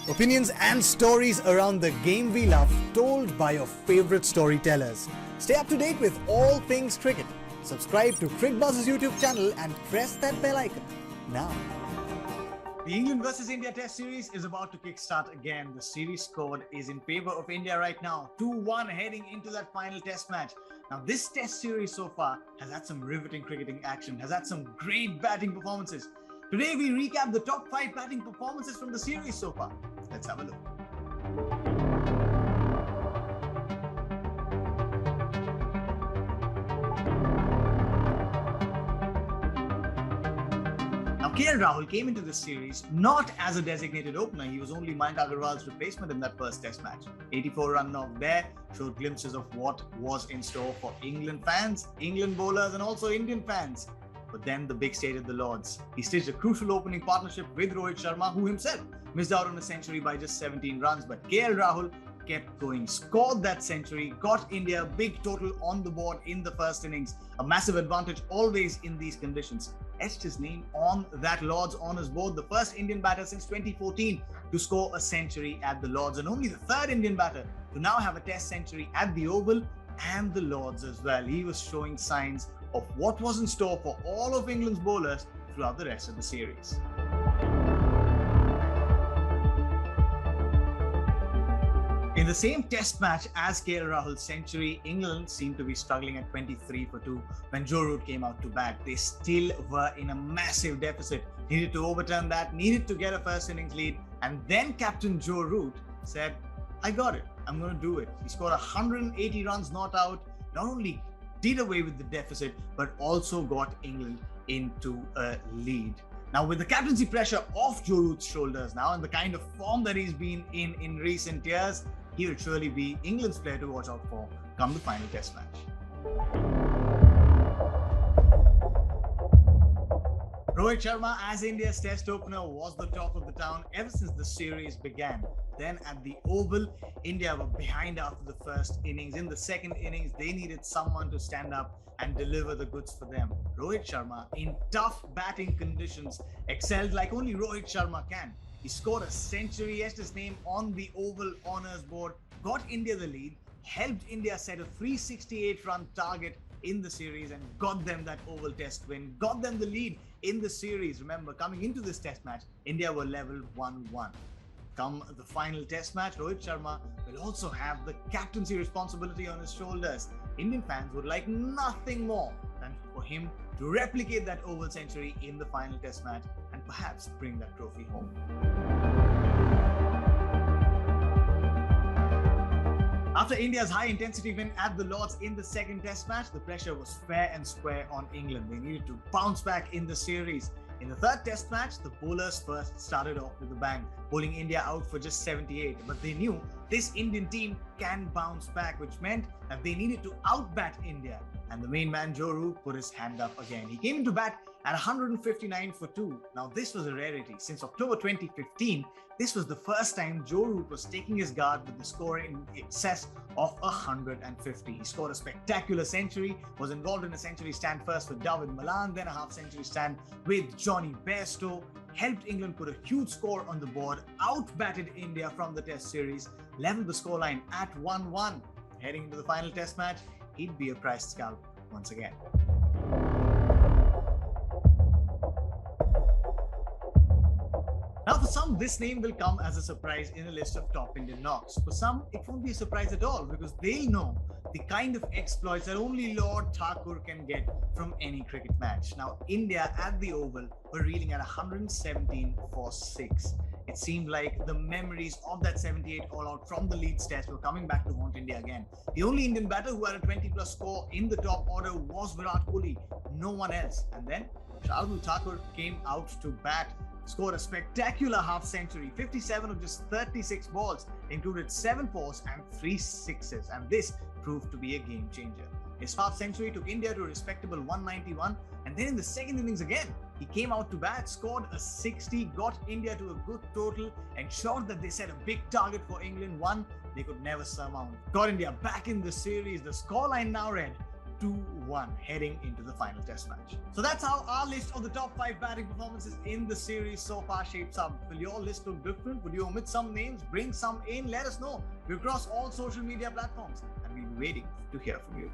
Opinions and stories around the game we love, told by your favorite storytellers. Stay up to date with all things cricket. Subscribe to Cricbuzz's YouTube channel and press that bell icon now. The England versus India Test series is about to kickstart again. The series score is in favor of India right now, 2-1 heading into that final Test match. Now, this Test series so far has had some riveting cricketing action, has had some great batting performances. Today, we recap the top 5 batting performances from the series so far. Let's have a look. Now, KL Rahul came into this series not as a designated opener. He was only Mayank Agarwal's replacement in that first Test match. 84-run knock there showed glimpses of what was in store for England fans, England bowlers, and also Indian fans. But then the big stage at the Lords. He staged a crucial opening partnership with Rohit Sharma, who himself missed out on a century by just 17 runs. But KL Rahul kept going, scored that century, got India a big total on the board in the first innings. A massive advantage always in these conditions. Etched his name on that Lords honours board. The first Indian batter since 2014 to score a century at the Lords, and only the third Indian batter to now have a Test century at the Oval and the Lords as well. He was showing signs of what was in store for all of England's bowlers throughout the rest of the series. In the same Test match as KL Rahul's century, England seemed to be struggling at 23 for 2 when Joe Root came out to bat. They still were in a massive deficit, needed to overturn that, needed to get a first innings lead, and then Captain Joe Root said, I got it, I'm going to do it. He scored 180 runs not out, not only did away with the deficit, but also got England into a lead. Now, with the captaincy pressure off Joe Root's shoulders now and the kind of form that he's been in recent years, he will surely be England's player to watch out for come the final Test match. Rohit Sharma as India's Test opener was the talk of the town ever since the series began. Then at the Oval, India were behind after the first innings. In the second innings, they needed someone to stand up and deliver the goods for them. Rohit Sharma, in tough batting conditions, excelled like only Rohit Sharma can. He scored a century, etched his name on the Oval honours board, got India the lead, helped India set a 368-run target in the series and got them that Oval Test win, got them the lead in the series. Remember, coming into this Test match, India were level 1-1. Come the final Test match, Rohit Sharma will also have the captaincy responsibility on his shoulders. Indian fans would like nothing more than for him to replicate that Oval century in the final Test match and perhaps bring that trophy home. After India's high-intensity win at the Lords in the second Test match, the pressure was fair and square on England. They needed to bounce back in the series. In the third Test match, the bowlers first started off with a bang, bowling India out for just 78. But they knew this Indian team can bounce back, which meant that they needed to outbat India. And the main man, Joe Root, put his hand up again. He came into bat at 159 for 2. Now, this was a rarity. Since October 2015, this was the first time Joe Root was taking his guard with the score in excess of 150. He scored a spectacular century, was involved in a century stand first with David Malan, then a half-century stand with Johnny Bairstow, helped England put a huge score on the board, outbatted India from the Test series, leveled the scoreline at 1-1. Heading into the final Test match, he'd be a prized scalp once again. Now, for some, this name will come as a surprise in a list of top Indian knocks. For some, it won't be a surprise at all because they'll know the kind of exploits that only Lord Thakur can get from any cricket match. Now, India at the Oval were reeling at 117 for 6. It seemed like the memories of that 78 all-out from the Leeds Test were coming back to haunt India again. The only Indian batter who had a 20-plus score in the top order was Virat Kohli, no one else. And then Shardul Thakur came out to bat, scored a spectacular half-century, 57 of just 36 balls, included 7 fours and 3 sixes, and this proved to be a game changer. His half-century took India to a respectable 191, and then in the second innings again, he came out to bat, scored a 60, got India to a good total, ensured that they set a big target for England, one they could never surmount. Got India back in the series. The scoreline now read 2-1 heading into the final test match. So that's how our list of the top 5 batting performances in the series so far shapes up. Will your list look different? Would you omit some names, bring some in? Let us know. We're across all social media platforms and we'll be waiting to hear from you.